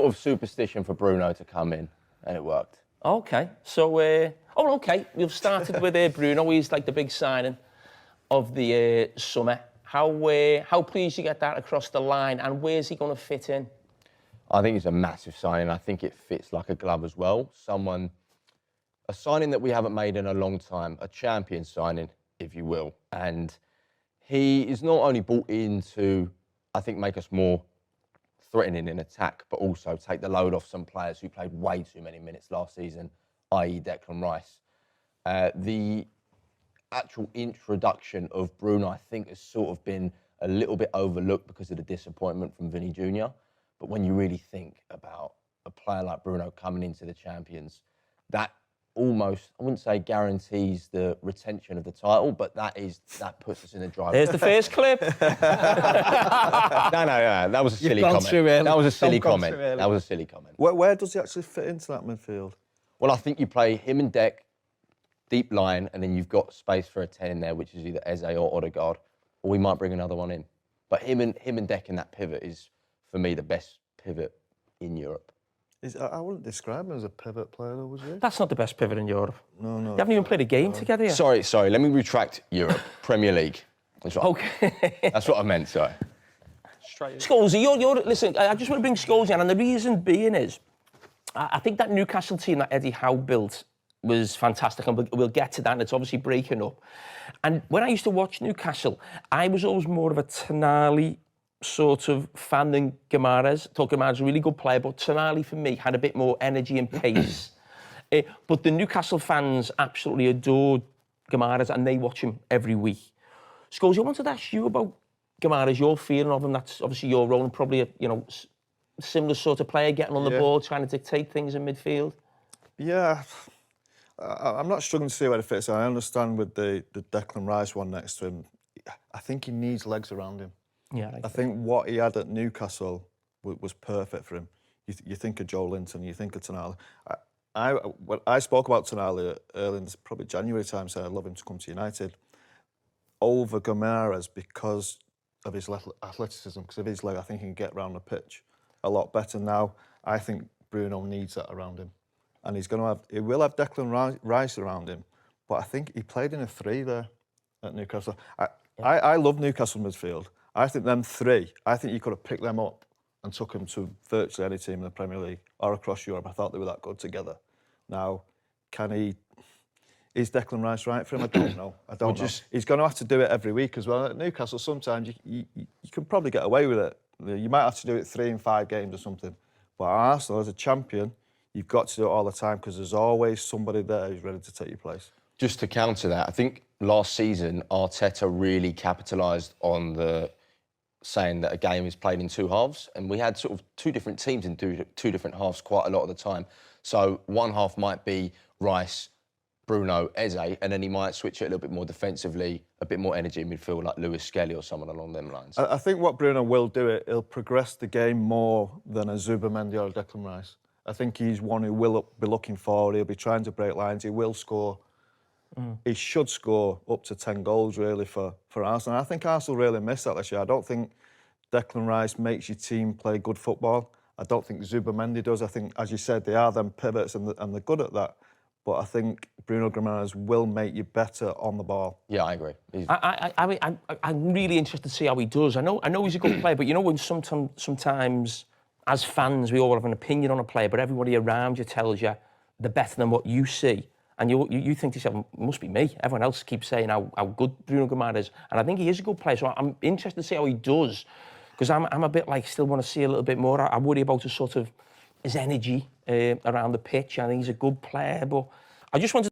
sort of superstition for Bruno to come in, and it worked. Okay, so okay, we've started with Bruno. He's like the big signing of the summer. How pleased you get that across the line, and where's he going to fit in? I think it's a massive signing. I think it fits like a glove as well. A signing that we haven't made in a long time, a champion signing, if you will. And he is not only brought in to, I think, make us more threatening in attack, but also take the load off some players who played way too many minutes last season, i.e. Declan Rice. The actual introduction of Bruno, I think, has sort of been a little bit overlooked because of the disappointment from Vinny Jr. But when you really think about a player like Bruno coming into the champions, that almost, I wouldn't say guarantees the retention of the title, but that puts us in the driver's There's the first clip. No, that was a silly comment. That was a silly comment. That was a silly comment. Where does he actually fit into that midfield? Well, I think you play him and Dec, deep line, and then you've got space for a 10 in there, which is either Eze or Odegaard, or we might bring another one in. But him and Dec in that pivot is, for me, the best pivot in Europe. I wouldn't describe him as a pivot player, though, would you? That's not the best pivot in Europe. No. You haven't even played a game together yet. Sorry, let me retract Europe. Premier League. That's what That's what I meant, sorry. Scholes, listen, I just want to bring Scholes in, and the reason being is, I think that Newcastle team that Eddie Howe built was fantastic, and we'll get to that, and it's obviously breaking up. And when I used to watch Newcastle, I was always more of a Tonali sort of fan than Guimarães. Thought Guimarães was a really good player, but Tonali, for me, had a bit more energy and pace. But the Newcastle fans absolutely adored Guimarães, and they watch him every week. Scholes, I wanted to ask you about Guimarães, your feeling of him. That's obviously your role, and probably a similar sort of player, getting on the ball, trying to dictate things in midfield. Yeah, I'm not struggling to see where it fits. I understand with the Declan Rice one next to him. I think he needs legs around him. Yeah, I think what he had at Newcastle was perfect for him. You think of Joe Linton, you think of Tonali. I spoke about Tonali early in probably January time, saying I'd love him to come to United over Guimarães because of his athleticism, because of his leg. I think he can get around the pitch a lot better now. I think Bruno needs that around him, and he will have Declan Rice around him. But I think he played in a 3 there at Newcastle. I love Newcastle midfield. I think them 3, I think you could have picked them up and took them to virtually any team in the Premier League or across Europe. I thought they were that good together. Now, is Declan Rice right for him? I don't know. I don't know. He's going to have to do it every week as well. At Newcastle, sometimes you can probably get away with it. You might have to do it 3 in 5 games or something. But Arsenal, as a champion, you've got to do it all the time because there's always somebody there who's ready to take your place. Just to counter that, I think last season, Arteta really capitalised on saying that a game is played in 2 halves, and we had sort of 2 different teams in 2 different halves quite a lot of the time. So one half might be Rice, Bruno, Eze, and then he might switch it a little bit more defensively, a bit more energy in midfield, like Lewis Skelly or someone along them lines. I think what Bruno will do, he'll progress the game more than a Zubimendi or a Declan Rice. I think he's one who will be looking forward, he'll be trying to break lines, he will score. He should score up to 10 goals, really, for Arsenal. I think Arsenal really missed that this year. I don't think Declan Rice makes your team play good football. I don't think Zubimendi does. I think, as you said, they are them pivots and they're good at that. But I think Bruno Guimarães will make you better on the ball. Yeah, I agree. I'm really interested to see how he does. I know he's a good player, but when sometimes as fans we all have an opinion on a player, but everybody around you tells you they're better than what you see. And you think to yourself, it must be me. Everyone else keeps saying how good Bruno Guimarães is. And I think he is a good player. So I'm interested to see how he does. Because I'm a bit like, still want to see a little bit more. I worry about his energy around the pitch. I think he's a good player. But I just wanted